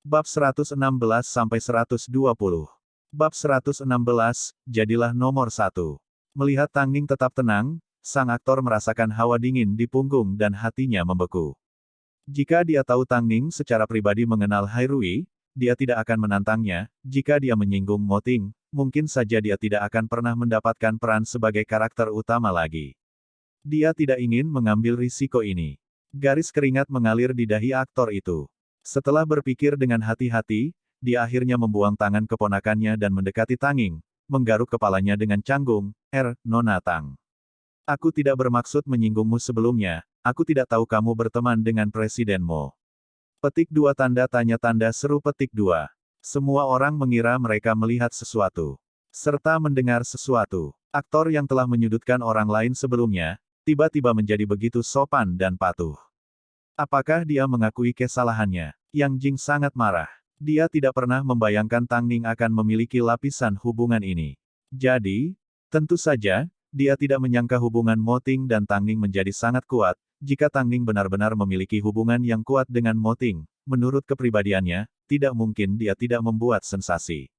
Bab 116-120. Bab 116, jadilah nomor satu. Melihat Tang Ning tetap tenang, sang aktor merasakan hawa dingin di punggung dan hatinya membeku. Jika dia tahu Tang Ning secara pribadi mengenal Hai Rui, dia tidak akan menantangnya. Jika dia menyinggung Mo Ting, mungkin saja dia tidak akan pernah mendapatkan peran sebagai karakter utama lagi. Dia tidak ingin mengambil risiko ini. Garis keringat mengalir di dahi aktor itu. Setelah berpikir dengan hati-hati, dia akhirnya membuang tangan keponakannya dan mendekati Tang Ning, menggaruk kepalanya dengan canggung, Nona Tang. Aku tidak bermaksud menyinggungmu sebelumnya, aku tidak tahu kamu berteman dengan Presiden Mo. Petik 2 tanda tanya tanda seru petik 2. Semua orang mengira mereka melihat sesuatu. Serta mendengar sesuatu. Aktor yang telah menyudutkan orang lain sebelumnya, tiba-tiba menjadi begitu sopan dan patuh. Apakah dia mengakui kesalahannya? Yang Jing sangat marah. Dia tidak pernah membayangkan Tang Ning akan memiliki lapisan hubungan ini. Jadi, tentu saja, dia tidak menyangka hubungan Mo Ting dan Tang Ning menjadi sangat kuat. Jika Tang Ning benar-benar memiliki hubungan yang kuat dengan Mo Ting, menurut kepribadiannya, tidak mungkin dia tidak membuat sensasi.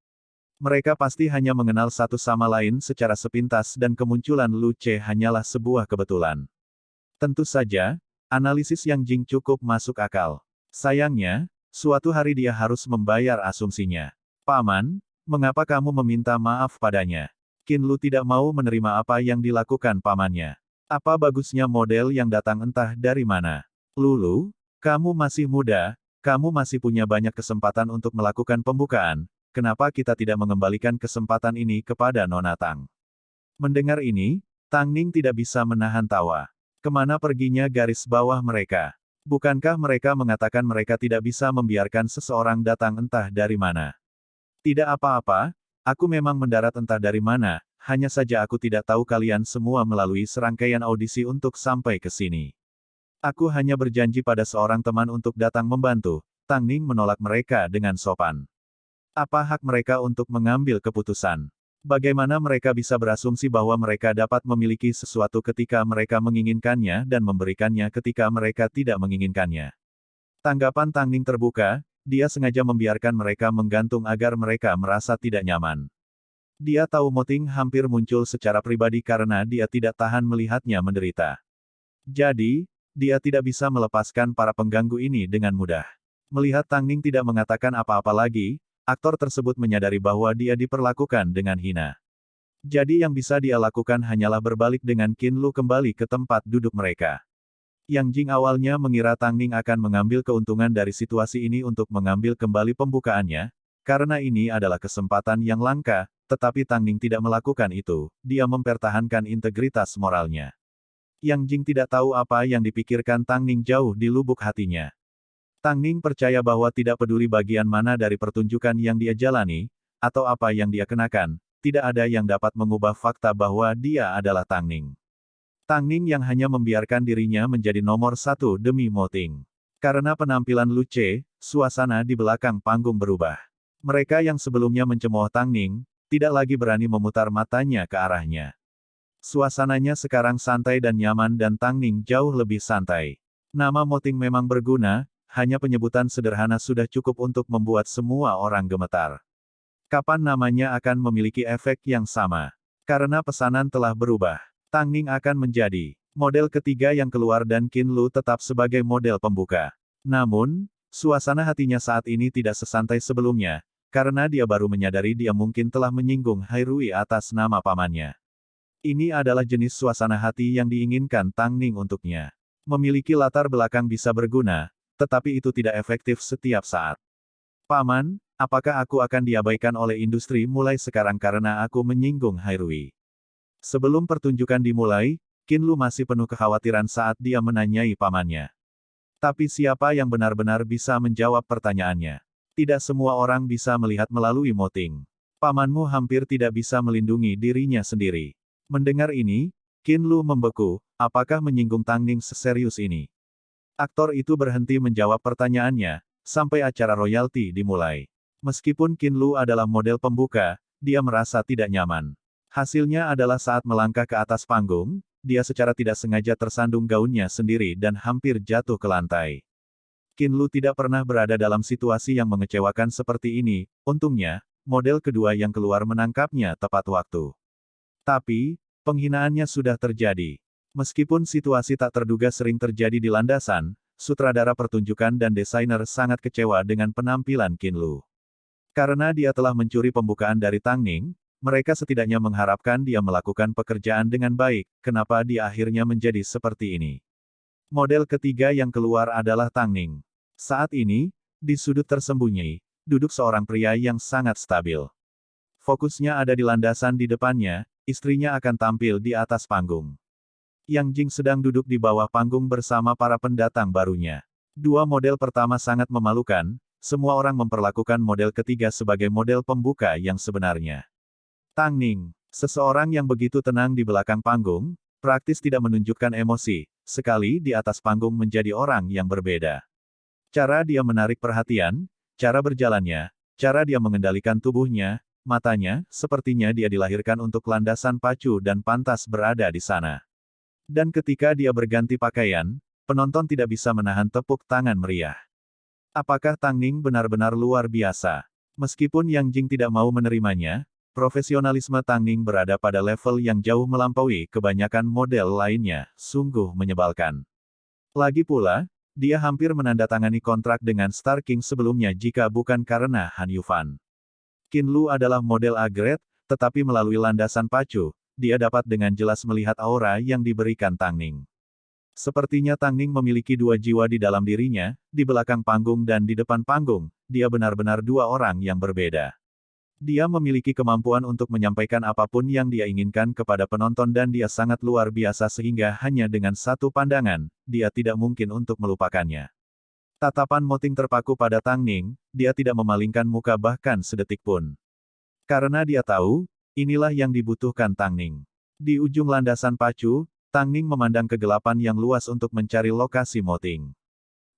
Mereka pasti hanya mengenal satu sama lain secara sepintas dan kemunculan Lu Ce hanyalah sebuah kebetulan. Tentu saja, analisis Yang Jing cukup masuk akal. Sayangnya, suatu hari dia harus membayar asumsinya. Paman, mengapa kamu meminta maaf padanya? Qin Lu tidak mau menerima apa yang dilakukan pamannya. Apa bagusnya model yang datang entah dari mana? Lulu, kamu masih muda, kamu masih punya banyak kesempatan untuk melakukan pembukaan, kenapa kita tidak mengembalikan kesempatan ini kepada Nona Tang? Mendengar ini, Tang Ning tidak bisa menahan tawa. Kemana perginya garis bawah mereka? Bukankah mereka mengatakan mereka tidak bisa membiarkan seseorang datang entah dari mana? Tidak apa-apa, aku memang mendarat entah dari mana, hanya saja aku tidak tahu kalian semua melalui serangkaian audisi untuk sampai ke sini. Aku hanya berjanji pada seorang teman untuk datang membantu. Tang Ning menolak mereka dengan sopan. Apa hak mereka untuk mengambil keputusan? Bagaimana mereka bisa berasumsi bahwa mereka dapat memiliki sesuatu ketika mereka menginginkannya dan memberikannya ketika mereka tidak menginginkannya? Tanggapan Tang Ning terbuka, dia sengaja membiarkan mereka menggantung agar mereka merasa tidak nyaman. Dia tahu Mo Ting hampir muncul secara pribadi karena dia tidak tahan melihatnya menderita. Jadi, dia tidak bisa melepaskan para pengganggu ini dengan mudah. Melihat Tang Ning tidak mengatakan apa-apa lagi, aktor tersebut menyadari bahwa dia diperlakukan dengan hina. Jadi yang bisa dia lakukan hanyalah berbalik dengan Qin Lu kembali ke tempat duduk mereka. Yang Jing awalnya mengira Tang Ning akan mengambil keuntungan dari situasi ini untuk mengambil kembali pembukaannya, karena ini adalah kesempatan yang langka, tetapi Tang Ning tidak melakukan itu, dia mempertahankan integritas moralnya. Yang Jing tidak tahu apa yang dipikirkan Tang Ning jauh di lubuk hatinya. Tang Ning percaya bahwa tidak peduli bagian mana dari pertunjukan yang dia jalani, atau apa yang dia kenakan, tidak ada yang dapat mengubah fakta bahwa dia adalah Tang Ning. Tang Ning yang hanya membiarkan dirinya menjadi nomor satu demi Mo Ting. Karena penampilan Lu Ce, suasana di belakang panggung berubah. Mereka yang sebelumnya mencemooh Tang Ning, tidak lagi berani memutar matanya ke arahnya. Suasananya sekarang santai dan nyaman dan Tang Ning jauh lebih santai. Nama Mo Ting memang berguna, hanya penyebutan sederhana sudah cukup untuk membuat semua orang gemetar. Kapan namanya akan memiliki efek yang sama? Karena pesanan telah berubah. Tang Ning akan menjadi model ketiga yang keluar dan Qin Lu tetap sebagai model pembuka. Namun, suasana hatinya saat ini tidak sesantai sebelumnya, karena dia baru menyadari dia mungkin telah menyinggung Hai Rui atas nama pamannya. Ini adalah jenis suasana hati yang diinginkan Tang Ning untuknya. Memiliki latar belakang bisa berguna, tetapi itu tidak efektif setiap saat. Paman, apakah aku akan diabaikan oleh industri mulai sekarang karena aku menyinggung Hai Rui? Sebelum pertunjukan dimulai, Qin Lu masih penuh kekhawatiran saat dia menanyai pamannya. Tapi siapa yang benar-benar bisa menjawab pertanyaannya? Tidak semua orang bisa melihat melalui Mo Ting. Pamanmu hampir tidak bisa melindungi dirinya sendiri. Mendengar ini, Qin Lu membeku, apakah menyinggung Tang Ning seserius ini? Aktor itu berhenti menjawab pertanyaannya, sampai acara royalti dimulai. Meskipun Qin Lu adalah model pembuka, dia merasa tidak nyaman. Hasilnya adalah saat melangkah ke atas panggung, dia secara tidak sengaja tersandung gaunnya sendiri dan hampir jatuh ke lantai. Qin Lu tidak pernah berada dalam situasi yang mengecewakan seperti ini, untungnya, model kedua yang keluar menangkapnya tepat waktu. Tapi, penghinaannya sudah terjadi. Meskipun situasi tak terduga sering terjadi di landasan, sutradara pertunjukan dan desainer sangat kecewa dengan penampilan Qin Lu. Karena dia telah mencuri pembukaan dari Tang Ning, mereka setidaknya mengharapkan dia melakukan pekerjaan dengan baik, kenapa dia akhirnya menjadi seperti ini. Model ketiga yang keluar adalah Tang Ning. Saat ini, di sudut tersembunyi, duduk seorang pria yang sangat stabil. Fokusnya ada di landasan di depannya, istrinya akan tampil di atas panggung. Yang Jing sedang duduk di bawah panggung bersama para pendatang barunya. Dua model pertama sangat memalukan, semua orang memperlakukan model ketiga sebagai model pembuka yang sebenarnya. Tang Ning, seseorang yang begitu tenang di belakang panggung, praktis tidak menunjukkan emosi, sekali di atas panggung menjadi orang yang berbeda. Cara dia menarik perhatian, cara berjalannya, cara dia mengendalikan tubuhnya, matanya, sepertinya dia dilahirkan untuk landasan pacu dan pantas berada di sana. Dan ketika dia berganti pakaian, penonton tidak bisa menahan tepuk tangan meriah. Apakah Tang Ning benar-benar luar biasa? Meskipun Yang Jing tidak mau menerimanya, profesionalisme Tang Ning berada pada level yang jauh melampaui kebanyakan model lainnya, sungguh menyebalkan. Lagi pula, dia hampir menandatangani kontrak dengan Star King sebelumnya jika bukan karena Han Yufan. Qin Lu adalah model A-grade, tetapi melalui landasan pacu, dia dapat dengan jelas melihat aura yang diberikan Tang Ning. Sepertinya Tang Ning memiliki dua jiwa di dalam dirinya, di belakang panggung dan di depan panggung, dia benar-benar dua orang yang berbeda. Dia memiliki kemampuan untuk menyampaikan apapun yang dia inginkan kepada penonton dan dia sangat luar biasa sehingga hanya dengan satu pandangan, dia tidak mungkin untuk melupakannya. Tatapan Moting terpaku pada Tang Ning, dia tidak memalingkan muka bahkan sedetik pun. Karena dia tahu, inilah yang dibutuhkan Tang Ning. Di ujung landasan pacu, Tang Ning memandang kegelapan yang luas untuk mencari lokasi Moting.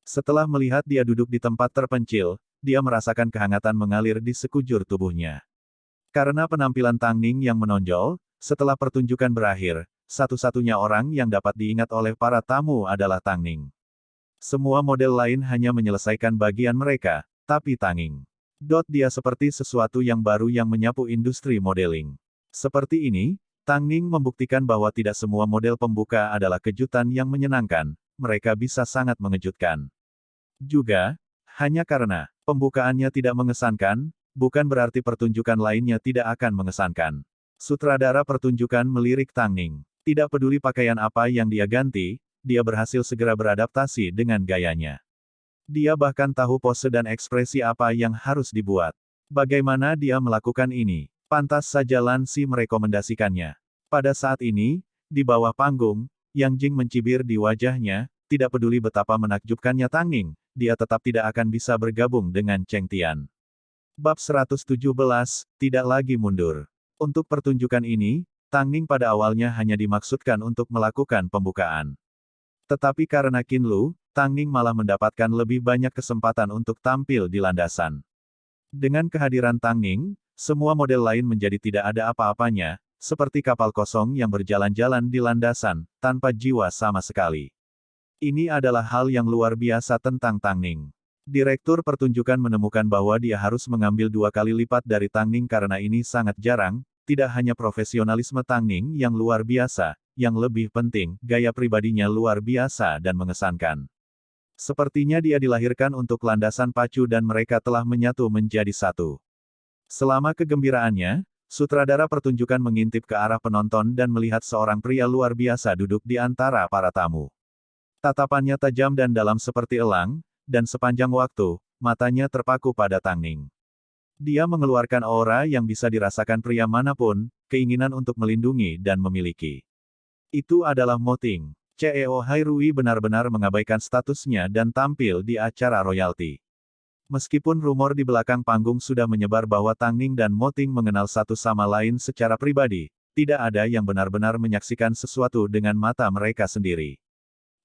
Setelah melihat dia duduk di tempat terpencil, dia merasakan kehangatan mengalir di sekujur tubuhnya. Karena penampilan Tang Ning yang menonjol, setelah pertunjukan berakhir, satu-satunya orang yang dapat diingat oleh para tamu adalah Tang Ning. Semua model lain hanya menyelesaikan bagian mereka, tapi Tang Ning. Dia seperti sesuatu yang baru yang menyapu industri modeling. Seperti ini, Tang Ning membuktikan bahwa tidak semua model pembuka adalah kejutan yang menyenangkan, mereka bisa sangat mengejutkan. Juga, hanya karena pembukaannya tidak mengesankan, bukan berarti pertunjukan lainnya tidak akan mengesankan. Sutradara pertunjukan melirik Tang Ning. Tidak peduli pakaian apa yang dia ganti, dia berhasil segera beradaptasi dengan gayanya. Dia bahkan tahu pose dan ekspresi apa yang harus dibuat. Bagaimana dia melakukan ini? Pantas saja Lan Si merekomendasikannya. Pada saat ini, di bawah panggung, Yang Jing mencibir di wajahnya, tidak peduli betapa menakjubkannya Tang Ning, dia tetap tidak akan bisa bergabung dengan Cheng Tian. Bab 117, tidak lagi mundur. Untuk pertunjukan ini, Tang Ning pada awalnya hanya dimaksudkan untuk melakukan pembukaan. Tetapi karena Qin Lu, Tang Ning malah mendapatkan lebih banyak kesempatan untuk tampil di landasan. Dengan kehadiran Tang Ning, semua model lain menjadi tidak ada apa-apanya, seperti kapal kosong yang berjalan-jalan di landasan, tanpa jiwa sama sekali. Ini adalah hal yang luar biasa tentang Tang Ning. Direktur pertunjukan menemukan bahwa dia harus mengambil 2 kali lipat dari Tang Ning karena ini sangat jarang, tidak hanya profesionalisme Tang Ning yang luar biasa, yang lebih penting, gaya pribadinya luar biasa dan mengesankan. Sepertinya dia dilahirkan untuk landasan pacu dan mereka telah menyatu menjadi satu. Selama kegembiraannya, sutradara pertunjukan mengintip ke arah penonton dan melihat seorang pria luar biasa duduk di antara para tamu. Tatapannya tajam dan dalam seperti elang, dan sepanjang waktu, matanya terpaku pada Tang Ning. Dia mengeluarkan aura yang bisa dirasakan pria manapun, keinginan untuk melindungi dan memiliki. Itu adalah Moting. CEO Hairui benar-benar mengabaikan statusnya dan tampil di acara royalti. Meskipun rumor di belakang panggung sudah menyebar bahwa Tang Ning dan Moting mengenal satu sama lain secara pribadi, tidak ada yang benar-benar menyaksikan sesuatu dengan mata mereka sendiri.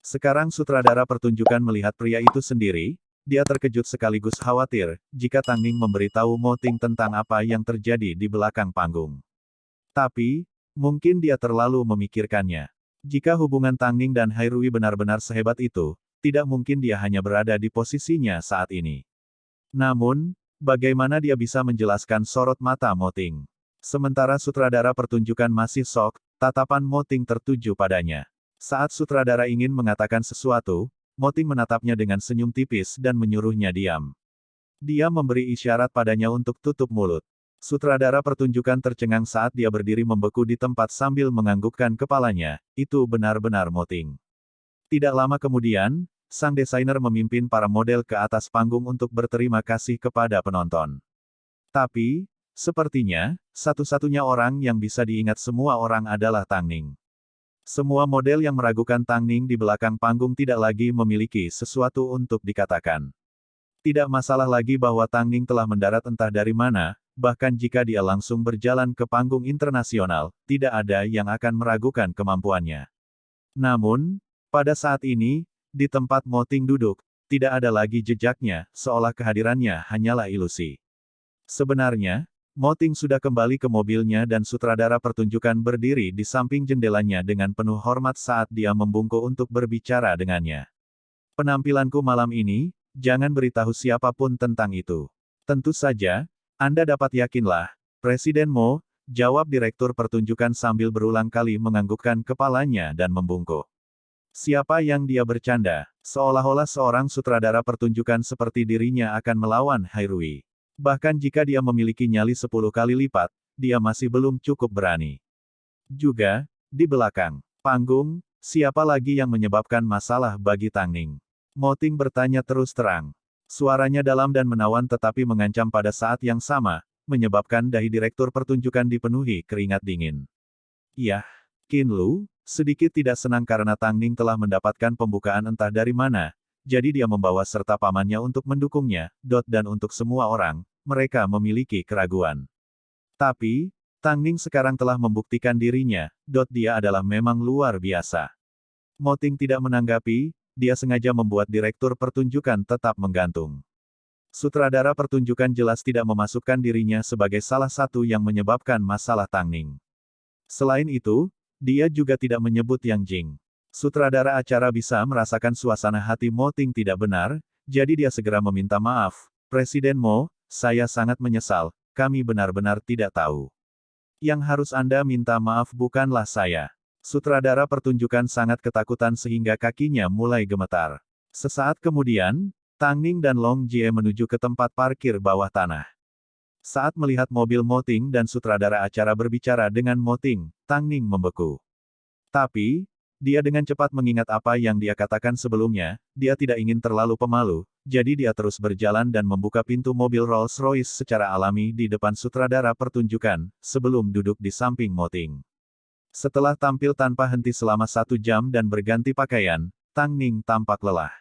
Sekarang sutradara pertunjukan melihat pria itu sendiri, dia terkejut sekaligus khawatir, jika Tang Ning memberitahu Moting tentang apa yang terjadi di belakang panggung. Tapi, mungkin dia terlalu memikirkannya. Jika hubungan Tang Ning dan Hairui benar-benar sehebat itu, tidak mungkin dia hanya berada di posisinya saat ini. Namun, bagaimana dia bisa menjelaskan sorot mata Mo Ting? Sementara sutradara pertunjukan masih shock, tatapan Mo Ting tertuju padanya. Saat sutradara ingin mengatakan sesuatu, Mo Ting menatapnya dengan senyum tipis dan menyuruhnya diam. Dia memberi isyarat padanya untuk tutup mulut. Sutradara pertunjukan tercengang saat dia berdiri membeku di tempat sambil menganggukkan kepalanya, itu benar-benar Mo Ting. Tidak lama kemudian, sang desainer memimpin para model ke atas panggung untuk berterima kasih kepada penonton. Tapi, sepertinya, satu-satunya orang yang bisa diingat semua orang adalah Tang Ning. Semua model yang meragukan Tang Ning di belakang panggung tidak lagi memiliki sesuatu untuk dikatakan. Tidak masalah lagi bahwa Tang Ning telah mendarat entah dari mana, bahkan jika dia langsung berjalan ke panggung internasional, tidak ada yang akan meragukan kemampuannya. Namun, pada saat ini, di tempat Mo Ting duduk, tidak ada lagi jejaknya, seolah kehadirannya hanyalah ilusi. Sebenarnya, Mo Ting sudah kembali ke mobilnya dan sutradara pertunjukan berdiri di samping jendelanya dengan penuh hormat saat dia membungkuk untuk berbicara dengannya. Penampilanku malam ini, jangan beritahu siapapun tentang itu. Tentu saja, Anda dapat yakinlah, Presiden Mo, jawab direktur pertunjukan sambil berulang kali menganggukkan kepalanya dan membungkuk. Siapa yang dia bercanda, seolah-olah seorang sutradara pertunjukan seperti dirinya akan melawan Hairui. Bahkan jika dia memiliki nyali 10 kali lipat, dia masih belum cukup berani. Juga, di belakang panggung, siapa lagi yang menyebabkan masalah bagi Tang Ning? Mo Ting bertanya terus terang. Suaranya dalam dan menawan tetapi mengancam pada saat yang sama, menyebabkan dahi direktur pertunjukan dipenuhi keringat dingin. Yah, Qin Lu, sedikit tidak senang karena Tang Ning telah mendapatkan pembukaan entah dari mana, jadi dia membawa serta pamannya untuk mendukungnya, dan untuk semua orang, mereka memiliki keraguan. Tapi, Tang Ning sekarang telah membuktikan dirinya, dia adalah memang luar biasa. Mo Ting tidak menanggapi, dia sengaja membuat direktur pertunjukan tetap menggantung. Sutradara pertunjukan jelas tidak memasukkan dirinya sebagai salah satu yang menyebabkan masalah Tang Ning. Selain itu, dia juga tidak menyebut Yang Jing. Sutradara acara bisa merasakan suasana hati Mo Ting tidak benar, jadi dia segera meminta maaf. Presiden Mo, saya sangat menyesal, kami benar-benar tidak tahu. Yang harus Anda minta maaf bukanlah saya. Sutradara pertunjukan sangat ketakutan sehingga kakinya mulai gemetar. Sesaat kemudian, Tang Ning dan Long Jie menuju ke tempat parkir bawah tanah. Saat melihat mobil Mo Ting dan sutradara acara berbicara dengan Mo Ting, Tang Ning membeku. Tapi, dia dengan cepat mengingat apa yang dia katakan sebelumnya, dia tidak ingin terlalu pemalu, jadi dia terus berjalan dan membuka pintu mobil Rolls-Royce secara alami di depan sutradara pertunjukan, sebelum duduk di samping Mo Ting. Setelah tampil tanpa henti selama 1 jam dan berganti pakaian, Tang Ning tampak lelah.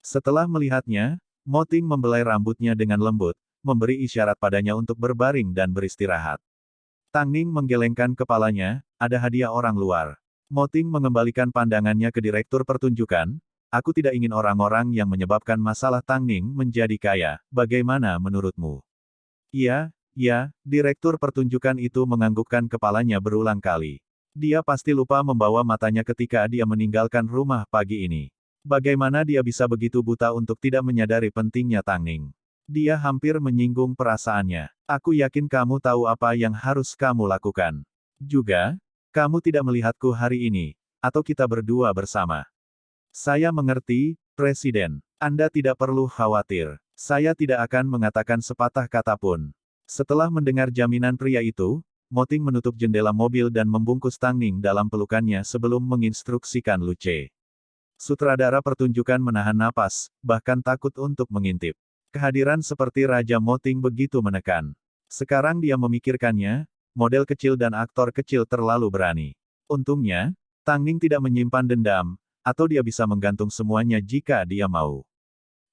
Setelah melihatnya, Mo Ting membelai rambutnya dengan lembut, memberi isyarat padanya untuk berbaring dan beristirahat. Tang Ning menggelengkan kepalanya, ada hadiah orang luar. Mo Ting mengembalikan pandangannya ke direktur pertunjukan, aku tidak ingin orang-orang yang menyebabkan masalah Tang Ning menjadi kaya, bagaimana menurutmu? Iya, direktur pertunjukan itu menganggukkan kepalanya berulang kali. Dia pasti lupa membawa matanya ketika dia meninggalkan rumah pagi ini. Bagaimana dia bisa begitu buta untuk tidak menyadari pentingnya Tang Ning? Dia hampir menyinggung perasaannya. Aku yakin kamu tahu apa yang harus kamu lakukan. Juga, kamu tidak melihatku hari ini, atau kita berdua bersama. Saya mengerti, Presiden. Anda tidak perlu khawatir. Saya tidak akan mengatakan sepatah kata pun. Setelah mendengar jaminan pria itu, Mo Ting menutup jendela mobil dan membungkus Tang Ning dalam pelukannya sebelum menginstruksikan Lu Ce. Sutradara pertunjukan menahan napas, bahkan takut untuk mengintip. Kehadiran seperti Raja Mo Ting begitu menekan. Sekarang dia memikirkannya, model kecil dan aktor kecil terlalu berani. Untungnya, Tang Ning tidak menyimpan dendam, atau dia bisa menggantung semuanya jika dia mau.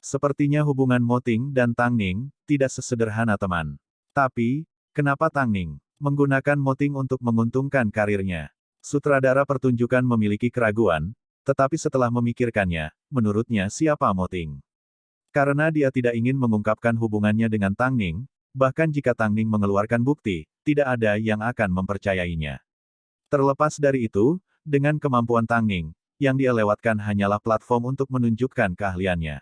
Sepertinya hubungan Mo Ting dan Tang Ning tidak sesederhana teman. Tapi, kenapa Tang Ning menggunakan Mo Ting untuk menguntungkan karirnya? Sutradara pertunjukan memiliki keraguan, tetapi setelah memikirkannya, menurutnya siapa Mo Ting? Karena dia tidak ingin mengungkapkan hubungannya dengan Tang Ning, bahkan jika Tang Ning mengeluarkan bukti, tidak ada yang akan mempercayainya. Terlepas dari itu, dengan kemampuan Tang Ning, yang dia lewatkan hanyalah platform untuk menunjukkan keahliannya.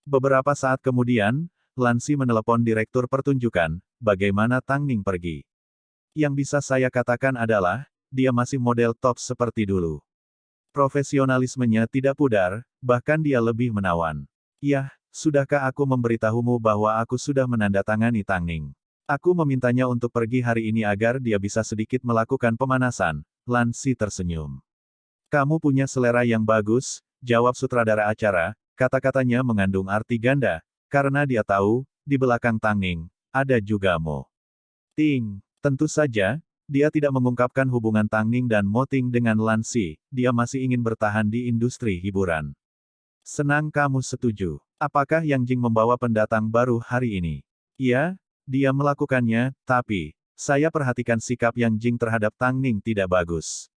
Beberapa saat kemudian, Lansi menelepon direktur pertunjukan, bagaimana Tang Ning pergi. Yang bisa saya katakan adalah, dia masih model top seperti dulu. Profesionalismenya tidak pudar, bahkan dia lebih menawan. Yah, sudahkah aku memberitahumu bahwa aku sudah menandatangani Tang Ning? Aku memintanya untuk pergi hari ini agar dia bisa sedikit melakukan pemanasan. Lansi tersenyum. Kamu punya selera yang bagus, jawab sutradara acara, kata-katanya mengandung arti ganda, karena dia tahu, di belakang Tang Ning, ada juga Mo Ting. Tentu saja, dia tidak mengungkapkan hubungan Tang Ning dan Mo Ting dengan Lansi, dia masih ingin bertahan di industri hiburan. Senang kamu setuju. Apakah Yang Jing membawa pendatang baru hari ini? Iya, dia melakukannya, tapi, saya perhatikan sikap Yang Jing terhadap Tang Ning tidak bagus.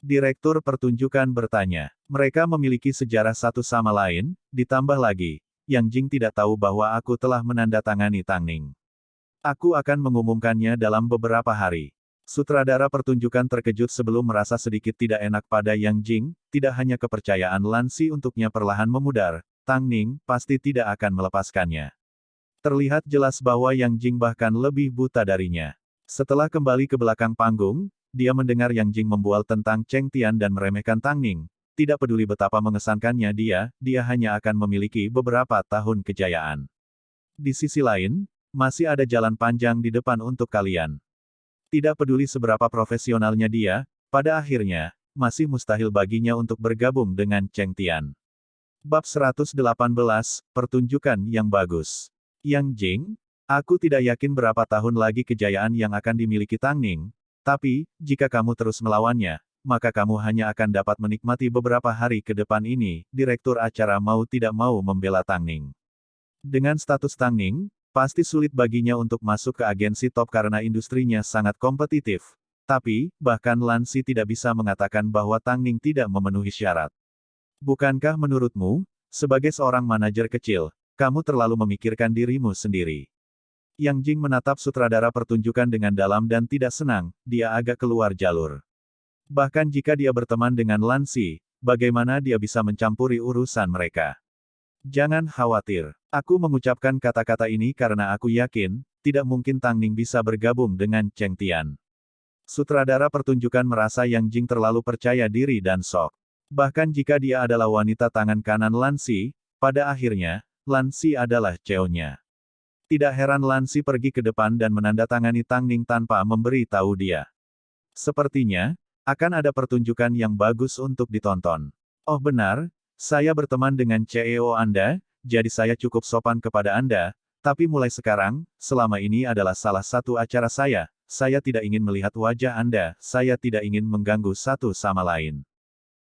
Direktur pertunjukan bertanya. Mereka memiliki sejarah satu sama lain, ditambah lagi, Yang Jing tidak tahu bahwa aku telah menandatangani Tang Ning. Aku akan mengumumkannya dalam beberapa hari. Sutradara pertunjukan terkejut sebelum merasa sedikit tidak enak pada Yang Jing, tidak hanya kepercayaan Lansi untuknya perlahan memudar, Tang Ning pasti tidak akan melepaskannya. Terlihat jelas bahwa Yang Jing bahkan lebih buta darinya. Setelah kembali ke belakang panggung, dia mendengar Yang Jing membual tentang Cheng Tian dan meremehkan Tang Ning. Tidak peduli betapa mengesankannya dia hanya akan memiliki beberapa tahun kejayaan. Di sisi lain, masih ada jalan panjang di depan untuk kalian. Tidak peduli seberapa profesionalnya dia, pada akhirnya, masih mustahil baginya untuk bergabung dengan Cheng Tian. Bab 118, Pertunjukan yang bagus. Yang Jing, aku tidak yakin berapa tahun lagi kejayaan yang akan dimiliki Tang Ning, tapi, jika kamu terus melawannya, maka kamu hanya akan dapat menikmati beberapa hari ke depan ini, direktur acara mau tidak mau membela Tang Ning. Dengan status Tang Ning, pasti sulit baginya untuk masuk ke agensi top karena industrinya sangat kompetitif. Tapi, bahkan Lansi tidak bisa mengatakan bahwa Tang Ning tidak memenuhi syarat. Bukankah menurutmu, sebagai seorang manajer kecil, kamu terlalu memikirkan dirimu sendiri? Yang Jing menatap sutradara pertunjukan dengan dalam dan tidak senang, dia agak keluar jalur. Bahkan jika dia berteman dengan Lansi, bagaimana dia bisa mencampuri urusan mereka? Jangan khawatir. Aku mengucapkan kata-kata ini karena aku yakin, tidak mungkin Tang Ning bisa bergabung dengan Cheng Tian. Sutradara pertunjukan merasa Yang Jing terlalu percaya diri dan sok. Bahkan jika dia adalah wanita tangan kanan Lansi, pada akhirnya, Lansi adalah CEO-nya. Tidak heran Lansi pergi ke depan dan menandatangani Tang Ning tanpa memberi tahu dia. Sepertinya, akan ada pertunjukan yang bagus untuk ditonton. Oh benar, saya berteman dengan CEO Anda, jadi saya cukup sopan kepada Anda, tapi mulai sekarang, selama ini adalah salah satu acara saya tidak ingin melihat wajah Anda, saya tidak ingin mengganggu satu sama lain.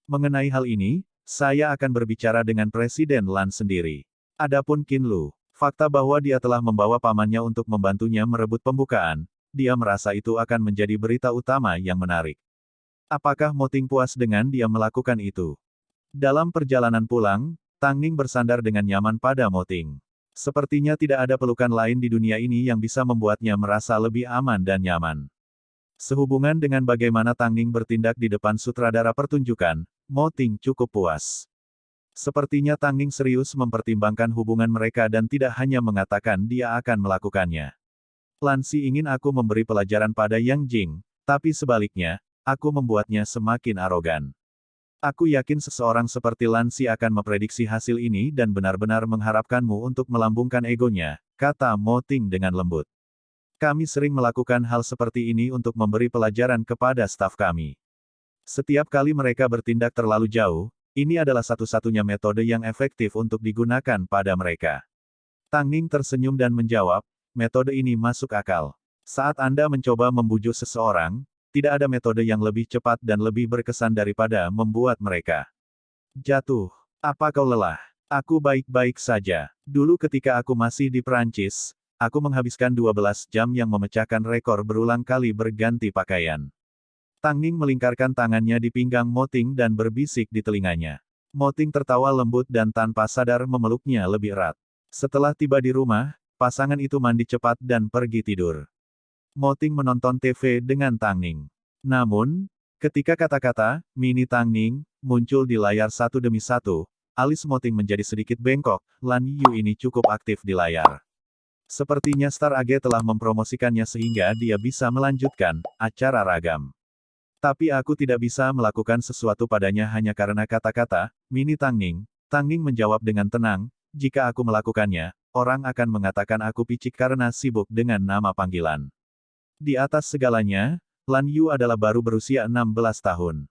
Mengenai hal ini, saya akan berbicara dengan Presiden Lan sendiri. Adapun Qin Lu, fakta bahwa dia telah membawa pamannya untuk membantunya merebut pembukaan, dia merasa itu akan menjadi berita utama yang menarik. Apakah Mo Ting puas dengan dia melakukan itu? Dalam perjalanan pulang, Tang Ning bersandar dengan nyaman pada Mo Ting. Sepertinya tidak ada pelukan lain di dunia ini yang bisa membuatnya merasa lebih aman dan nyaman. Sehubungan dengan bagaimana Tang Ning bertindak di depan sutradara pertunjukan, Mo Ting cukup puas. Sepertinya Tang Ning serius mempertimbangkan hubungan mereka dan tidak hanya mengatakan dia akan melakukannya. Lansi ingin aku memberi pelajaran pada Yang Jing, tapi sebaliknya, aku membuatnya semakin arogan. Aku yakin seseorang seperti Lansi akan memprediksi hasil ini dan benar-benar mengharapkanmu untuk melambungkan egonya, kata Mo Ting dengan lembut. Kami sering melakukan hal seperti ini untuk memberi pelajaran kepada staf kami. Setiap kali mereka bertindak terlalu jauh, ini adalah satu-satunya metode yang efektif untuk digunakan pada mereka. Tang Ning tersenyum dan menjawab, metode ini masuk akal. Saat Anda mencoba membujuk seseorang, tidak ada metode yang lebih cepat dan lebih berkesan daripada membuat mereka jatuh. Apa kau lelah? Aku baik-baik saja. Dulu ketika aku masih di Prancis, aku menghabiskan 12 jam yang memecahkan rekor berulang kali berganti pakaian. Tang Ning melingkarkan tangannya di pinggang Mo Ting dan berbisik di telinganya. Mo Ting tertawa lembut dan tanpa sadar memeluknya lebih erat. Setelah tiba di rumah, pasangan itu mandi cepat dan pergi tidur. Mo Ting menonton TV dengan Tang Ning. Namun, Ketika kata-kata, Mini Tangning, muncul di layar satu demi satu, alis Mo Ting menjadi sedikit bengkok, Lan Yu ini cukup aktif di layar. Sepertinya Star AG telah mempromosikannya sehingga dia bisa melanjutkan acara ragam. Tapi aku tidak bisa melakukan sesuatu padanya hanya karena kata-kata, Mini Tangning. Tangning menjawab dengan tenang, jika aku melakukannya, orang akan mengatakan aku picik karena sibuk dengan nama panggilan. Di atas segalanya, Lan Yu adalah baru berusia 16 tahun.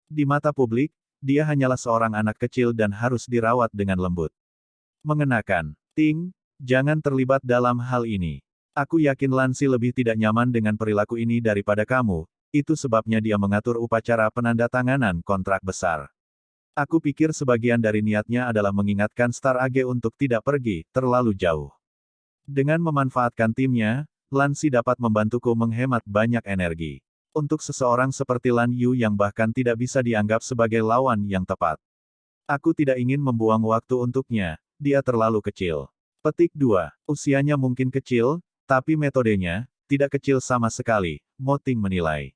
Di mata publik, dia hanyalah seorang anak kecil dan harus dirawat dengan lembut. Mengenakan, Ting, jangan terlibat dalam hal ini. Aku yakin Lansi lebih tidak nyaman dengan perilaku ini daripada kamu, itu sebabnya dia mengatur upacara penandatanganan kontrak besar. Aku pikir sebagian dari niatnya adalah mengingatkan Star AG untuk tidak pergi terlalu jauh. Dengan memanfaatkan timnya, Lansi dapat membantuku menghemat banyak energi. Untuk seseorang seperti Lan Yu yang bahkan tidak bisa dianggap sebagai lawan yang tepat. Aku tidak ingin membuang waktu untuknya, dia terlalu kecil. Petik 2. Usianya mungkin kecil, tapi metodenya, tidak kecil sama sekali, Mo Ting menilai.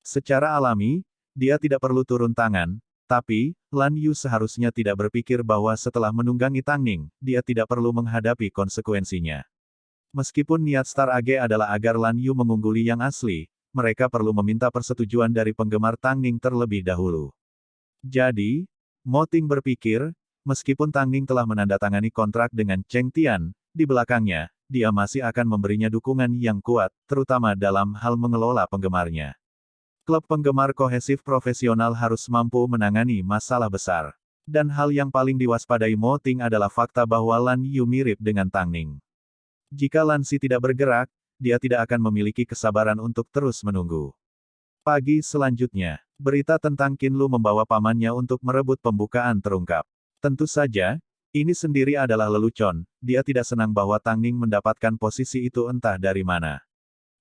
Secara alami, dia tidak perlu turun tangan, tapi, Lan Yu seharusnya tidak berpikir bahwa setelah menunggangi Tangning, dia tidak perlu menghadapi konsekuensinya. Meskipun niat Star AG adalah agar Lan Yu mengungguli yang asli, mereka perlu meminta persetujuan dari penggemar Tangning terlebih dahulu. Jadi, Mo Ting berpikir, meskipun Tangning telah menandatangani kontrak dengan Cheng Tian, di belakangnya, dia masih akan memberinya dukungan yang kuat, terutama dalam hal mengelola penggemarnya. Klub penggemar kohesif profesional harus mampu menangani masalah besar. Dan hal yang paling diwaspadai Mo Ting adalah fakta bahwa Lan Yu mirip dengan Tangning. Jika Lansi tidak bergerak, dia tidak akan memiliki kesabaran untuk terus menunggu. Pagi selanjutnya, berita tentang Qin Lu membawa pamannya untuk merebut pembukaan terungkap. Tentu saja, ini sendiri adalah lelucon, dia tidak senang bahwa Tangning mendapatkan posisi itu entah dari mana.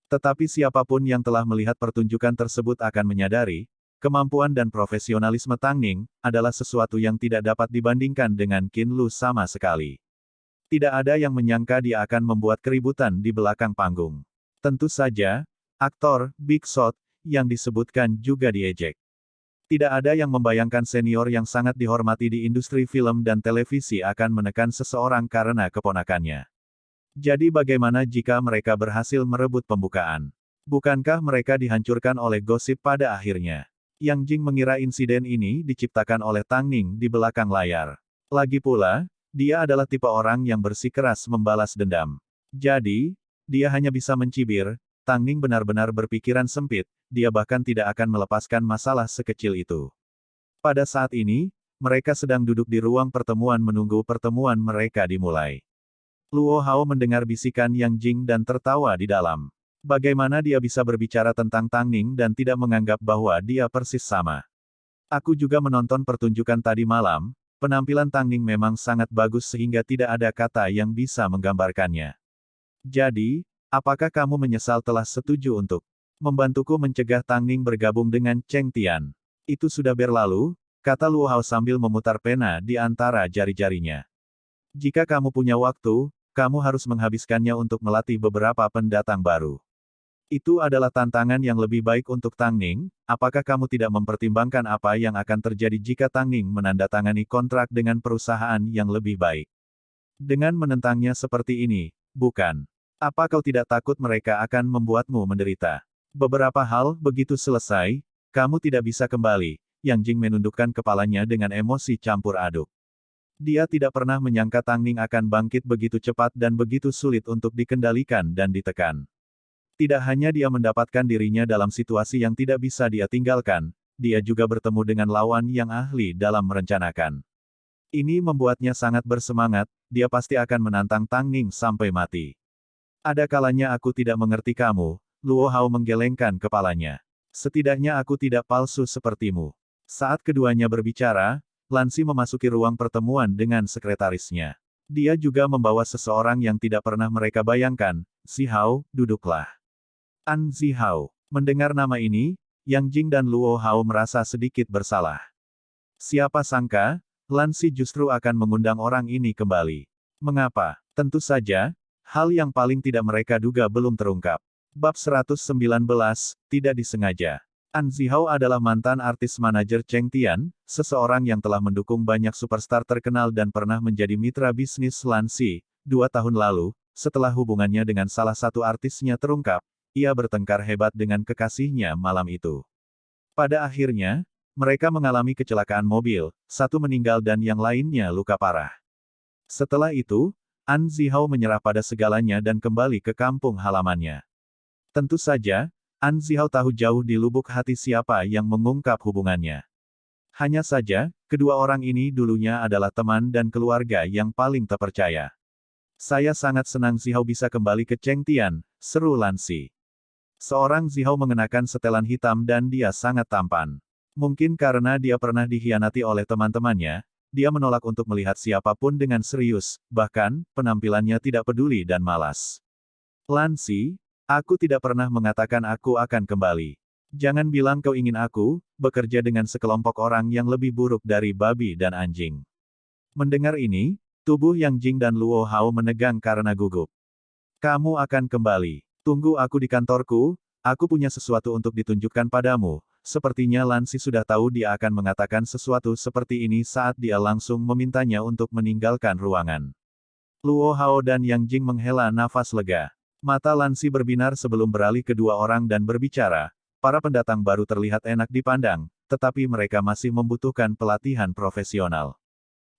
Tetapi siapapun yang telah melihat pertunjukan tersebut akan menyadari, kemampuan dan profesionalisme Tangning, adalah sesuatu yang tidak dapat dibandingkan dengan Qin Lu sama sekali. Tidak ada yang menyangka dia akan membuat keributan di belakang panggung. Tentu saja, aktor, Big Shot, yang disebutkan juga diejek. Tidak ada yang membayangkan senior yang sangat dihormati di industri film dan televisi akan menekan seseorang karena keponakannya. Jadi bagaimana jika mereka berhasil merebut pembukaan? Bukankah mereka dihancurkan oleh gosip pada akhirnya? Yang Jing mengira insiden ini diciptakan oleh Tangning di belakang layar. Lagi pula, dia adalah tipe orang yang bersikeras membalas dendam. Jadi, dia hanya bisa mencibir. Tangning benar-benar berpikiran sempit, dia bahkan tidak akan melepaskan masalah sekecil itu. Pada saat ini, mereka sedang duduk di ruang pertemuan menunggu pertemuan mereka dimulai. Luo Hao mendengar bisikan Yang Jing dan tertawa di dalam. Bagaimana dia bisa berbicara tentang Tangning dan tidak menganggap bahwa dia persis sama? Aku juga menonton pertunjukan tadi malam. Penampilan Tangning memang sangat bagus sehingga tidak ada kata yang bisa menggambarkannya. Jadi, apakah kamu menyesal telah setuju untuk membantuku mencegah Tangning bergabung dengan Cheng Tian? Itu sudah berlalu, kata Luo Hao sambil memutar pena di antara jari-jarinya. Jika kamu punya waktu, kamu harus menghabiskannya untuk melatih beberapa pendatang baru. Itu adalah tantangan yang lebih baik untuk Tangning. Apakah kamu tidak mempertimbangkan apa yang akan terjadi jika Tangning menandatangani kontrak dengan perusahaan yang lebih baik? Dengan menentangnya seperti ini, bukan? Apa kau tidak takut mereka akan membuatmu menderita? Beberapa hal, begitu selesai, kamu tidak bisa kembali. Yang Jing menundukkan kepalanya dengan emosi campur aduk. Dia tidak pernah menyangka Tangning akan bangkit begitu cepat dan begitu sulit untuk dikendalikan dan ditekan. Tidak hanya dia mendapatkan dirinya dalam situasi yang tidak bisa dia tinggalkan, dia juga bertemu dengan lawan yang ahli dalam merencanakan. Ini membuatnya sangat bersemangat, dia pasti akan menantang Tangning sampai mati. Ada kalanya aku tidak mengerti kamu, Luo Hao menggelengkan kepalanya. Setidaknya aku tidak palsu sepertimu. Saat keduanya berbicara, Lansi memasuki ruang pertemuan dengan sekretarisnya. Dia juga membawa seseorang yang tidak pernah mereka bayangkan, Zihao, duduklah. An Zihao. Mendengar nama ini, Yang Jing dan Luo Hao merasa sedikit bersalah. Siapa sangka, Lansi justru akan mengundang orang ini kembali. Mengapa? Tentu saja, hal yang paling tidak mereka duga belum terungkap. Bab 119, tidak disengaja. An Zihao adalah mantan artis manajer Cheng Tian, seseorang yang telah mendukung banyak superstar terkenal dan pernah menjadi mitra bisnis Lan Si. 2 tahun lalu, setelah hubungannya dengan salah satu artisnya terungkap, ia bertengkar hebat dengan kekasihnya malam itu. Pada akhirnya, mereka mengalami kecelakaan mobil, satu meninggal dan yang lainnya luka parah. Setelah itu, An Zihao menyerah pada segalanya dan kembali ke kampung halamannya. Tentu saja, An Zihao tahu jauh di lubuk hati siapa yang mengungkap hubungannya. Hanya saja, kedua orang ini dulunya adalah teman dan keluarga yang paling terpercaya. Saya sangat senang Zihao bisa kembali ke Cheng Tian, seru Lan Si. Seorang Zihao mengenakan setelan hitam dan dia sangat tampan. Mungkin karena dia pernah dikhianati oleh teman-temannya, dia menolak untuk melihat siapapun dengan serius, bahkan, penampilannya tidak peduli dan malas. Lan Si, aku tidak pernah mengatakan aku akan kembali. Jangan bilang kau ingin aku, bekerja dengan sekelompok orang yang lebih buruk dari babi dan anjing. Mendengar ini, tubuh Yang Jing dan Luo Hao menegang karena gugup. Kamu akan kembali. Tunggu aku di kantorku, aku punya sesuatu untuk ditunjukkan padamu. Sepertinya Lan Si sudah tahu dia akan mengatakan sesuatu seperti ini saat dia langsung memintanya untuk meninggalkan ruangan. Luo Hao dan Yang Jing menghela nafas lega. Mata Lan Si berbinar sebelum beralih ke dua orang dan berbicara. Para pendatang baru terlihat enak dipandang, tetapi mereka masih membutuhkan pelatihan profesional.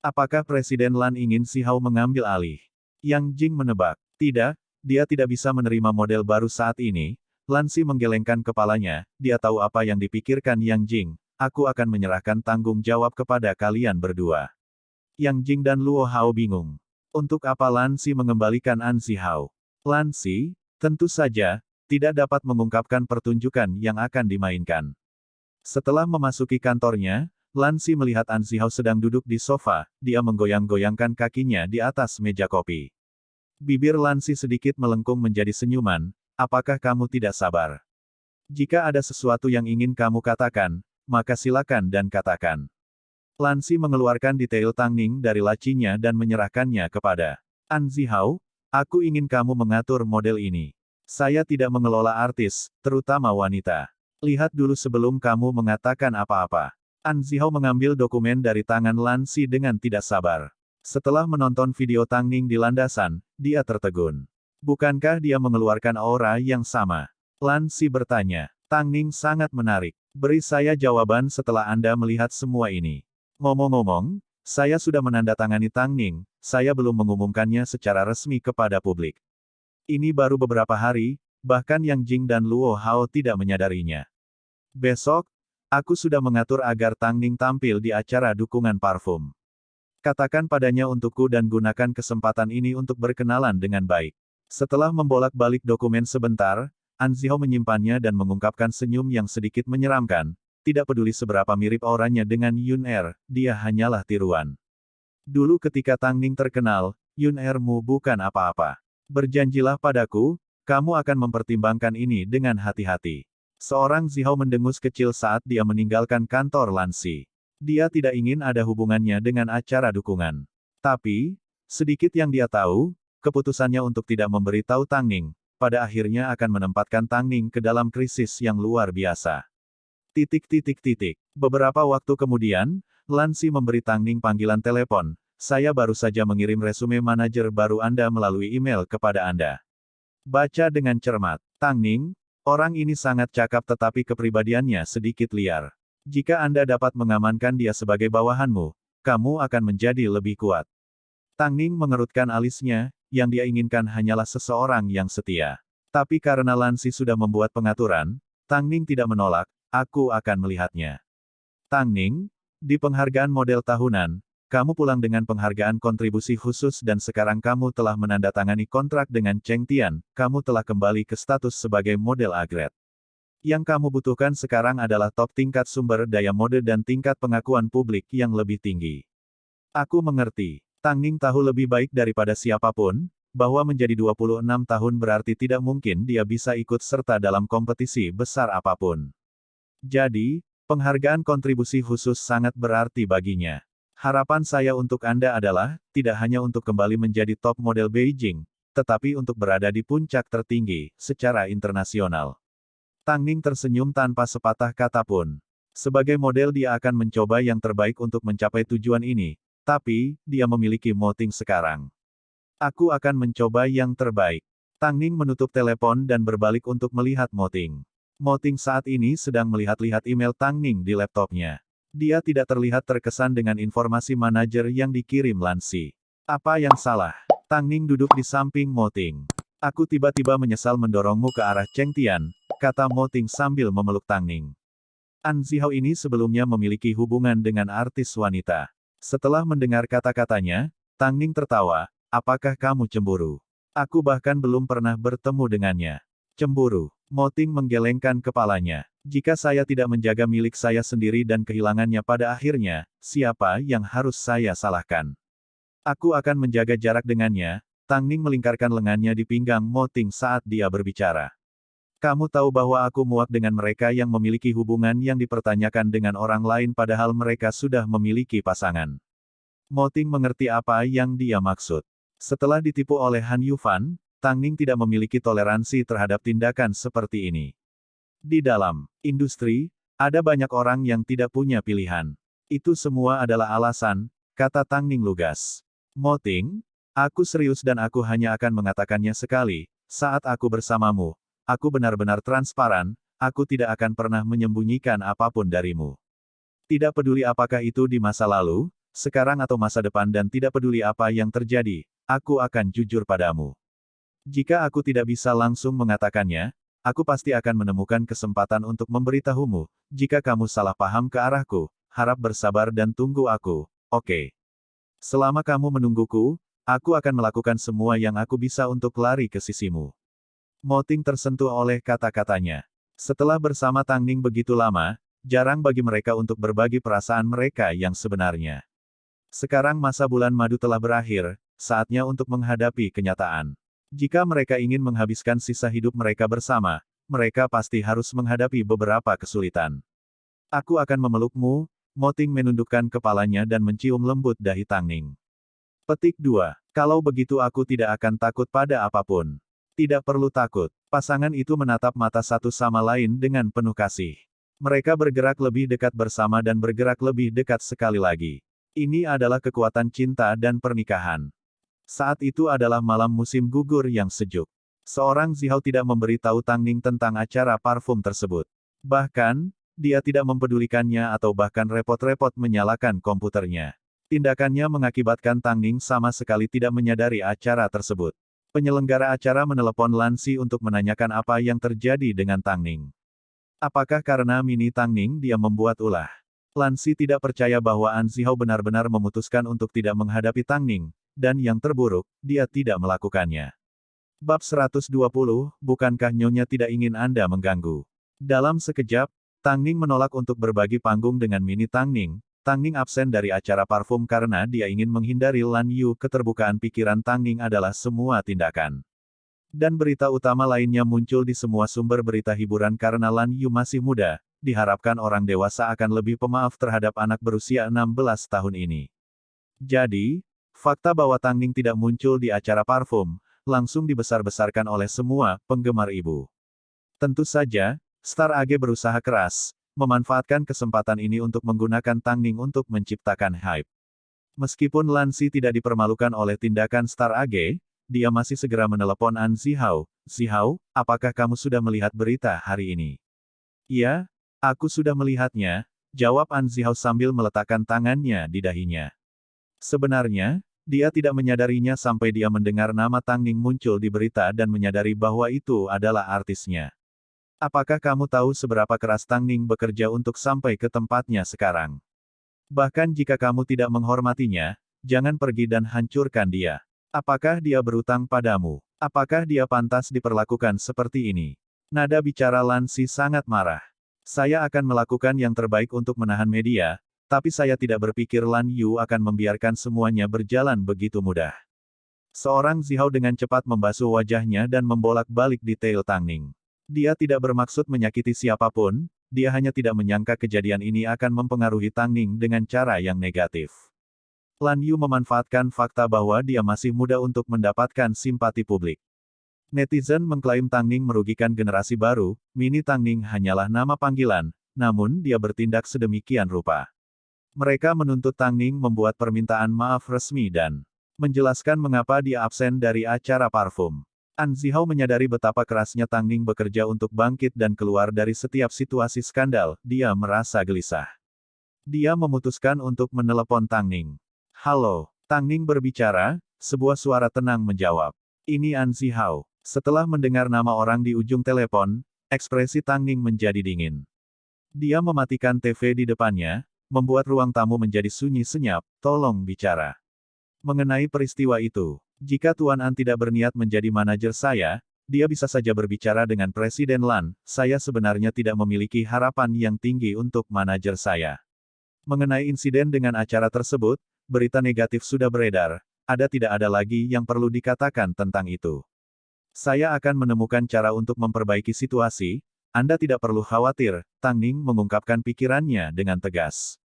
Apakah Presiden Lan ingin Si Hao mengambil alih? Yang Jing menebak. Tidak, dia tidak bisa menerima model baru saat ini. Lan Si menggelengkan kepalanya, dia tahu apa yang dipikirkan Yang Jing. Aku akan menyerahkan tanggung jawab kepada kalian berdua. Yang Jing dan Luo Hao bingung. Untuk apa Lan Si mengembalikan An Zihao? Lan Si, tentu saja, tidak dapat mengungkapkan pertunjukan yang akan dimainkan. Setelah memasuki kantornya, Lan Si melihat An Zihao sedang duduk di sofa, dia menggoyang-goyangkan kakinya di atas meja kopi. Bibir Lan Si sedikit melengkung menjadi senyuman, apakah kamu tidak sabar? Jika ada sesuatu yang ingin kamu katakan, maka silakan dan katakan. Lan Si mengeluarkan detail Tangning dari lacinya dan menyerahkannya kepada An Zihao, aku ingin kamu mengatur model ini. Saya tidak mengelola artis, terutama wanita. Lihat dulu sebelum kamu mengatakan apa-apa. An Zihao mengambil dokumen dari tangan Lan Si dengan tidak sabar. Setelah menonton video Tangning di landasan, dia tertegun. Bukankah dia mengeluarkan aura yang sama? Lan Si bertanya. Tangning sangat menarik. Beri saya jawaban setelah Anda melihat semua ini. Ngomong-ngomong, saya sudah menandatangani Tangning, saya belum mengumumkannya secara resmi kepada publik. Ini baru beberapa hari, bahkan Yang Jing dan Luo Hao tidak menyadarinya. Besok, aku sudah mengatur agar Tangning tampil di acara dukungan parfum. Katakan padanya untukku dan gunakan kesempatan ini untuk berkenalan dengan baik. Setelah membolak-balik dokumen sebentar, An Zihao menyimpannya dan mengungkapkan senyum yang sedikit menyeramkan. Tidak peduli seberapa mirip auranya dengan Yun Er, dia hanyalah tiruan. Dulu ketika Tangning terkenal, Yun Er-mu bukan apa-apa. Berjanjilah padaku, kamu akan mempertimbangkan ini dengan hati-hati. Seorang Zihao mendengus kecil saat dia meninggalkan kantor Lan Si. Dia tidak ingin ada hubungannya dengan acara dukungan. Tapi, sedikit yang dia tahu, keputusannya untuk tidak memberitahu Tangning, pada akhirnya akan menempatkan Tangning ke dalam krisis yang luar biasa. Beberapa waktu kemudian, Lan Si memberi Tangning panggilan telepon, saya baru saja mengirim resume manajer baru Anda melalui email kepada Anda. Baca dengan cermat. Tangning, orang ini sangat cakap tetapi kepribadiannya sedikit liar. Jika Anda dapat mengamankan dia sebagai bawahanmu, kamu akan menjadi lebih kuat. Tangning mengerutkan alisnya, yang dia inginkan hanyalah seseorang yang setia. Tapi karena Lan Si sudah membuat pengaturan, Tangning tidak menolak, aku akan melihatnya. Tangning, di penghargaan model tahunan, kamu pulang dengan penghargaan kontribusi khusus dan sekarang kamu telah menandatangani kontrak dengan Cheng Tian, kamu telah kembali ke status sebagai model A-grade. Yang kamu butuhkan sekarang adalah top tingkat sumber daya mode dan tingkat pengakuan publik yang lebih tinggi. Aku mengerti. Tangning tahu lebih baik daripada siapapun, bahwa menjadi 26 tahun berarti tidak mungkin dia bisa ikut serta dalam kompetisi besar apapun. Jadi, penghargaan kontribusi khusus sangat berarti baginya. Harapan saya untuk Anda adalah, tidak hanya untuk kembali menjadi top model Beijing, tetapi untuk berada di puncak tertinggi, secara internasional. Tang Ning tersenyum tanpa sepatah kata pun. Sebagai model dia akan mencoba yang terbaik untuk mencapai tujuan ini, tapi, dia memiliki Mo Ting sekarang. Aku akan mencoba yang terbaik. Tang Ning menutup telepon dan berbalik untuk melihat Mo Ting. Mo Ting saat ini sedang melihat-lihat email Tang Ning di laptopnya. Dia tidak terlihat terkesan dengan informasi manajer yang dikirim Lan Si. Apa yang salah? Tang Ning duduk di samping Mo Ting. Aku tiba-tiba menyesal mendorongmu ke arah Cheng Tian, kata Mo Ting sambil memeluk Tang Ning. An Zihao ini sebelumnya memiliki hubungan dengan artis wanita. Setelah mendengar kata-katanya, Tang Ning tertawa, apakah kamu cemburu? Aku bahkan belum pernah bertemu dengannya. Cemburu. Mo Ting menggelengkan kepalanya. Jika saya tidak menjaga milik saya sendiri dan kehilangannya pada akhirnya, siapa yang harus saya salahkan? Aku akan menjaga jarak dengannya. Tang Ning melingkarkan lengannya di pinggang Mo Ting saat dia berbicara. Kamu tahu bahwa aku muak dengan mereka yang memiliki hubungan yang dipertanyakan dengan orang lain padahal mereka sudah memiliki pasangan. Mo Ting mengerti apa yang dia maksud. Setelah ditipu oleh Han Yufan, Tang Ning tidak memiliki toleransi terhadap tindakan seperti ini. Di dalam industri, ada banyak orang yang tidak punya pilihan. Itu semua adalah alasan, kata Tang Ning lugas. Mo Ting, aku serius dan aku hanya akan mengatakannya sekali, saat aku bersamamu. Aku benar-benar transparan, aku tidak akan pernah menyembunyikan apapun darimu. Tidak peduli apakah itu di masa lalu, sekarang atau masa depan dan tidak peduli apa yang terjadi, aku akan jujur padamu. Jika aku tidak bisa langsung mengatakannya, aku pasti akan menemukan kesempatan untuk memberitahumu, jika kamu salah paham ke arahku, harap bersabar dan tunggu aku, oke? Selama kamu menungguku, aku akan melakukan semua yang aku bisa untuk lari ke sisimu. Mo Ting tersentuh oleh kata-katanya. Setelah bersama Tang Ning begitu lama, jarang bagi mereka untuk berbagi perasaan mereka yang sebenarnya. Sekarang masa bulan madu telah berakhir, saatnya untuk menghadapi kenyataan. Jika mereka ingin menghabiskan sisa hidup mereka bersama, mereka pasti harus menghadapi beberapa kesulitan. Aku akan memelukmu, Mo Ting menundukkan kepalanya dan mencium lembut dahi Tang Ning. Petik 2. Kalau begitu aku tidak akan takut pada apapun. Tidak perlu takut. Pasangan itu menatap mata satu sama lain dengan penuh kasih. Mereka bergerak lebih dekat bersama dan bergerak lebih dekat sekali lagi. Ini adalah kekuatan cinta dan pernikahan. Saat itu adalah malam musim gugur yang sejuk. Seorang Zihao tidak memberitahu Tang Ning tentang acara parfum tersebut. Bahkan, dia tidak mempedulikannya atau bahkan repot-repot menyalakan komputernya. Tindakannya mengakibatkan Tang Ning sama sekali tidak menyadari acara tersebut. Penyelenggara acara menelepon Lan Si untuk menanyakan apa yang terjadi dengan Tang Ning. Apakah karena mini Tang Ning dia membuat ulah? Lan Si tidak percaya bahwa An Zihao benar-benar memutuskan untuk tidak menghadapi Tang Ning, dan yang terburuk, dia tidak melakukannya. Bab 120, bukankah Nyonya tidak ingin Anda mengganggu? Dalam sekejap, Tang Ning menolak untuk berbagi panggung dengan mini Tang Ning. Tang Ning absen dari acara parfum karena dia ingin menghindari Lan Yu. Keterbukaan pikiran Tang Ning adalah semua tindakan. Dan berita utama lainnya muncul di semua sumber berita hiburan karena Lan Yu masih muda, diharapkan orang dewasa akan lebih pemaaf terhadap anak berusia 16 tahun ini. Jadi, fakta bahwa Tang Ning tidak muncul di acara parfum, langsung dibesar-besarkan oleh semua penggemar ibu. Tentu saja, Star AG berusaha keras, memanfaatkan kesempatan ini untuk menggunakan Tang Ning untuk menciptakan hype. Meskipun Lan Si tidak dipermalukan oleh tindakan Star AG, dia masih segera menelepon An Zihao. Zihao, apakah kamu sudah melihat berita hari ini? Ya, aku sudah melihatnya, jawab An Zihao sambil meletakkan tangannya di dahinya. Sebenarnya, dia tidak menyadarinya sampai dia mendengar nama Tang Ning muncul di berita dan menyadari bahwa itu adalah artisnya. Apakah kamu tahu seberapa keras Tang Ning bekerja untuk sampai ke tempatnya sekarang? Bahkan jika kamu tidak menghormatinya, jangan pergi dan hancurkan dia. Apakah dia berutang padamu? Apakah dia pantas diperlakukan seperti ini? Nada bicara Lan Si sangat marah. Saya akan melakukan yang terbaik untuk menahan media, tapi saya tidak berpikir Lan Yu akan membiarkan semuanya berjalan begitu mudah. Seorang Zihao dengan cepat membasuh wajahnya dan membolak-balik detail Tang Ning. Dia tidak bermaksud menyakiti siapapun, dia hanya tidak menyangka kejadian ini akan mempengaruhi Tang Ning dengan cara yang negatif. Lan Yu memanfaatkan fakta bahwa dia masih muda untuk mendapatkan simpati publik. Netizen mengklaim Tang Ning merugikan generasi baru, Mini Tang Ning hanyalah nama panggilan, namun dia bertindak sedemikian rupa. Mereka menuntut Tang Ning membuat permintaan maaf resmi dan menjelaskan mengapa dia absen dari acara parfum. An Zihao menyadari betapa kerasnya Tang Ning bekerja untuk bangkit dan keluar dari setiap situasi skandal, dia merasa gelisah. Dia memutuskan untuk menelepon Tang Ning. Halo, Tang Ning berbicara, sebuah suara tenang menjawab. Ini An Zihao. Setelah mendengar nama orang di ujung telepon, ekspresi Tang Ning menjadi dingin. Dia mematikan TV di depannya, membuat ruang tamu menjadi sunyi senyap, tolong bicara. Mengenai peristiwa itu, jika Tuan An tidak berniat menjadi manajer saya, dia bisa saja berbicara dengan Presiden Lan, saya sebenarnya tidak memiliki harapan yang tinggi untuk manajer saya. Mengenai insiden dengan acara tersebut, berita negatif sudah beredar, tidak ada lagi yang perlu dikatakan tentang itu. Saya akan menemukan cara untuk memperbaiki situasi, Anda tidak perlu khawatir, Tang Ning mengungkapkan pikirannya dengan tegas.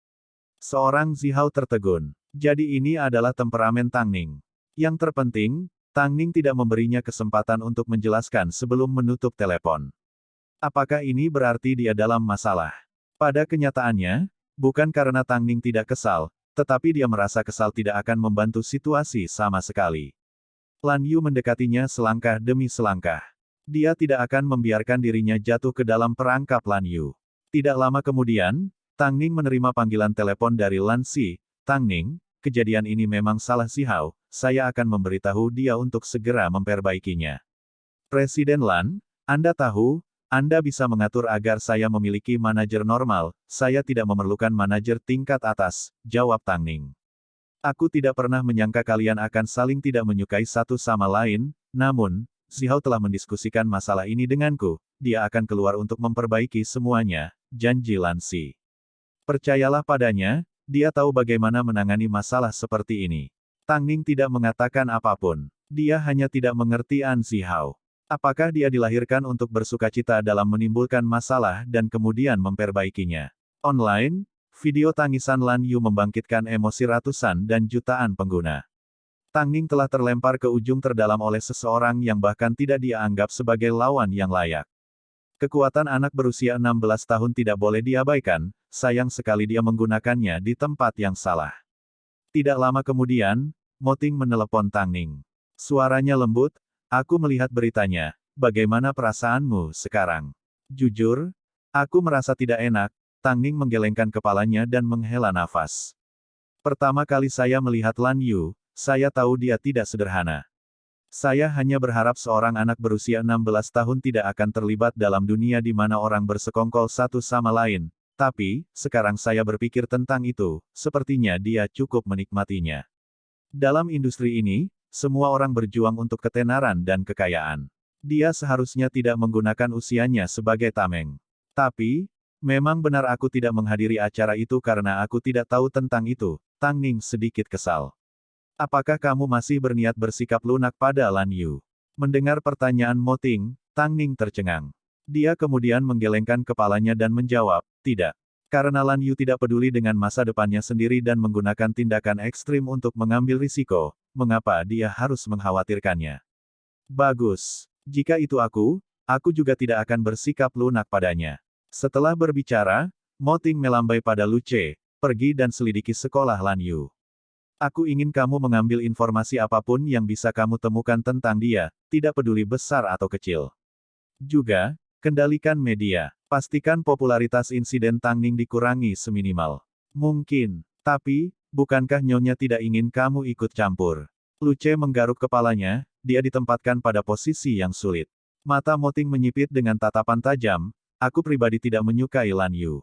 Seorang Zihao tertegun. Jadi ini adalah temperamen Tang Ning. Yang terpenting, Tang Ning tidak memberinya kesempatan untuk menjelaskan sebelum menutup telepon. Apakah ini berarti dia dalam masalah? Pada kenyataannya, bukan karena Tang Ning tidak kesal, tetapi dia merasa kesal tidak akan membantu situasi sama sekali. Lan Yu mendekatinya selangkah demi selangkah. Dia tidak akan membiarkan dirinya jatuh ke dalam perangkap Lan Yu. Tidak lama kemudian, Tang Ning menerima panggilan telepon dari Lan Si. Tang Ning, kejadian ini memang salah Zihao, saya akan memberitahu dia untuk segera memperbaikinya. Presiden Lan, Anda tahu, Anda bisa mengatur agar saya memiliki manajer normal, saya tidak memerlukan manajer tingkat atas, jawab Tang Ning. Aku tidak pernah menyangka kalian akan saling tidak menyukai satu sama lain, namun, Zihao telah mendiskusikan masalah ini denganku, dia akan keluar untuk memperbaiki semuanya, janji Lan Si. Percayalah padanya, dia tahu bagaimana menangani masalah seperti ini. Tang Ning tidak mengatakan apapun. Dia hanya tidak mengerti An Zihao. Apakah dia dilahirkan untuk bersukacita dalam menimbulkan masalah dan kemudian memperbaikinya? Online, video tangisan Lan Yu membangkitkan emosi ratusan dan jutaan pengguna. Tang Ning telah terlempar ke ujung terdalam oleh seseorang yang bahkan tidak dia anggap sebagai lawan yang layak. Kekuatan anak berusia 16 tahun tidak boleh diabaikan, sayang sekali dia menggunakannya di tempat yang salah. Tidak lama kemudian, Mo Ting menelepon Tang Ning. Suaranya lembut, aku melihat beritanya, bagaimana perasaanmu sekarang? Jujur, aku merasa tidak enak, Tang Ning menggelengkan kepalanya dan menghela nafas. Pertama kali saya melihat Lan Yu, saya tahu dia tidak sederhana. Saya hanya berharap seorang anak berusia 16 tahun tidak akan terlibat dalam dunia di mana orang bersekongkol satu sama lain, tapi, sekarang saya berpikir tentang itu, sepertinya dia cukup menikmatinya. Dalam industri ini, semua orang berjuang untuk ketenaran dan kekayaan. Dia seharusnya tidak menggunakan usianya sebagai tameng. Tapi, memang benar aku tidak menghadiri acara itu karena aku tidak tahu tentang itu, Tang Ning sedikit kesal. Apakah kamu masih berniat bersikap lunak pada Lan Yu? Mendengar pertanyaan Mo Ting, Tang Ning tercengang. Dia kemudian menggelengkan kepalanya dan menjawab, tidak. Karena Lan Yu tidak peduli dengan masa depannya sendiri dan menggunakan tindakan ekstrim untuk mengambil risiko, mengapa dia harus mengkhawatirkannya? Bagus. Jika itu aku juga tidak akan bersikap lunak padanya. Setelah berbicara, Mo Ting melambai pada Lu Ce, pergi dan selidiki sekolah Lan Yu. Aku ingin kamu mengambil informasi apapun yang bisa kamu temukan tentang dia, tidak peduli besar atau kecil. Juga, kendalikan media. Pastikan popularitas insiden Tang Ning dikurangi seminimal mungkin. Tapi, bukankah Nyonya tidak ingin kamu ikut campur? Lu Ce menggaruk kepalanya, dia ditempatkan pada posisi yang sulit. Mata Mo Ting menyipit dengan tatapan tajam, aku pribadi tidak menyukai Lan Yu.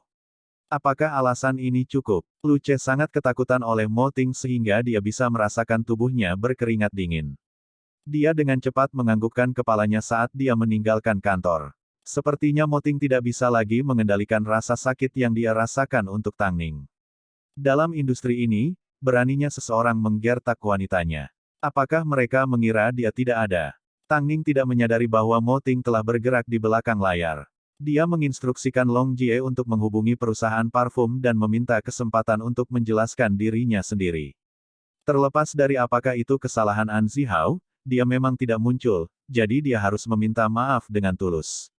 Apakah alasan ini cukup? Lu Ce sangat ketakutan oleh Mo Ting sehingga dia bisa merasakan tubuhnya berkeringat dingin. Dia dengan cepat menganggukkan kepalanya saat dia meninggalkan kantor. Sepertinya Mo Ting tidak bisa lagi mengendalikan rasa sakit yang dia rasakan untuk Tang Ning. Dalam industri ini, beraninya seseorang menggertak wanitanya. Apakah mereka mengira dia tidak ada? Tang Ning tidak menyadari bahwa Mo Ting telah bergerak di belakang layar. Dia menginstruksikan Long Jie untuk menghubungi perusahaan parfum dan meminta kesempatan untuk menjelaskan dirinya sendiri. Terlepas dari apakah itu kesalahan An Zihao, dia memang tidak muncul, jadi dia harus meminta maaf dengan tulus.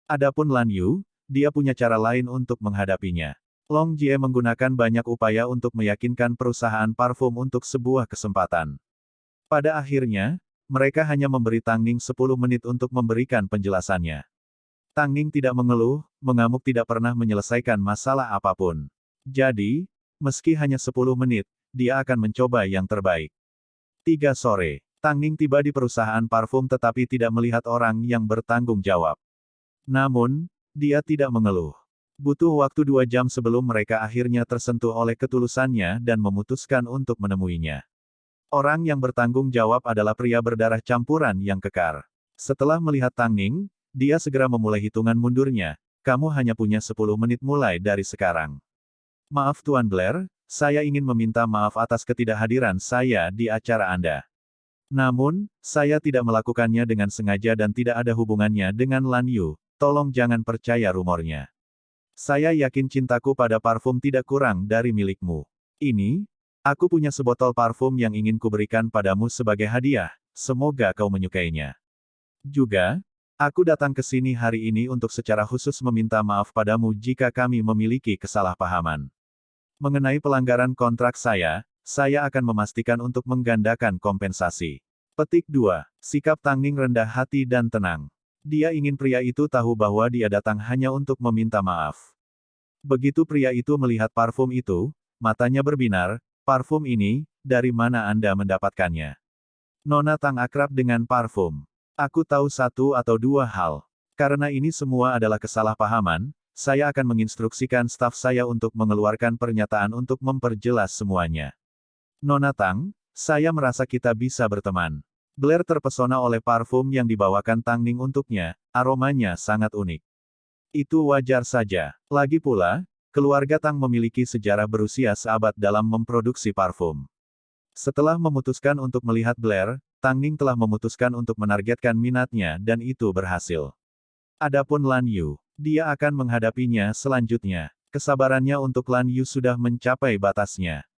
Adapun Lan Yu, dia punya cara lain untuk menghadapinya. Long Jie menggunakan banyak upaya untuk meyakinkan perusahaan parfum untuk sebuah kesempatan. Pada akhirnya, mereka hanya memberi Tang Ning 10 menit untuk memberikan penjelasannya. Tang Ning tidak mengeluh, mengamuk tidak pernah menyelesaikan masalah apapun. Jadi, meski hanya 10 menit, dia akan mencoba yang terbaik. 3 sore, Tang Ning tiba di perusahaan parfum tetapi tidak melihat orang yang bertanggung jawab. Namun, dia tidak mengeluh. Butuh waktu 2 jam sebelum mereka akhirnya tersentuh oleh ketulusannya dan memutuskan untuk menemuinya. Orang yang bertanggung jawab adalah pria berdarah campuran yang kekar. Setelah melihat Tang Ning, dia segera memulai hitungan mundurnya. Kamu hanya punya 10 menit mulai dari sekarang. Maaf Tuan Blair, saya ingin meminta maaf atas ketidakhadiran saya di acara Anda. Namun, saya tidak melakukannya dengan sengaja dan tidak ada hubungannya dengan Lan Yu. Tolong jangan percaya rumornya. Saya yakin cintaku pada parfum tidak kurang dari milikmu. Ini, aku punya sebotol parfum yang ingin kuberikan padamu sebagai hadiah, semoga kau menyukainya. Juga, aku datang ke sini hari ini untuk secara khusus meminta maaf padamu jika kami memiliki kesalahpahaman. Mengenai pelanggaran kontrak saya akan memastikan untuk menggandakan kompensasi. Petik 2. Sikap Tang Ning rendah hati dan tenang. Dia ingin pria itu tahu bahwa dia datang hanya untuk meminta maaf. Begitu pria itu melihat parfum itu, matanya berbinar, parfum ini, dari mana Anda mendapatkannya? Nona Tang akrab dengan parfum. Aku tahu 1 atau 2 hal. Karena ini semua adalah kesalahpahaman, saya akan menginstruksikan staf saya untuk mengeluarkan pernyataan untuk memperjelas semuanya. Nona Tang, saya merasa kita bisa berteman. Blair terpesona oleh parfum yang dibawakan Tang Ning untuknya, aromanya sangat unik. Itu wajar saja. Lagi pula, keluarga Tang memiliki sejarah berusia seabad dalam memproduksi parfum. Setelah memutuskan untuk melihat Blair, Tang Ning telah memutuskan untuk menargetkan minatnya dan itu berhasil. Adapun Lan Yu, dia akan menghadapinya selanjutnya. Kesabarannya untuk Lan Yu sudah mencapai batasnya.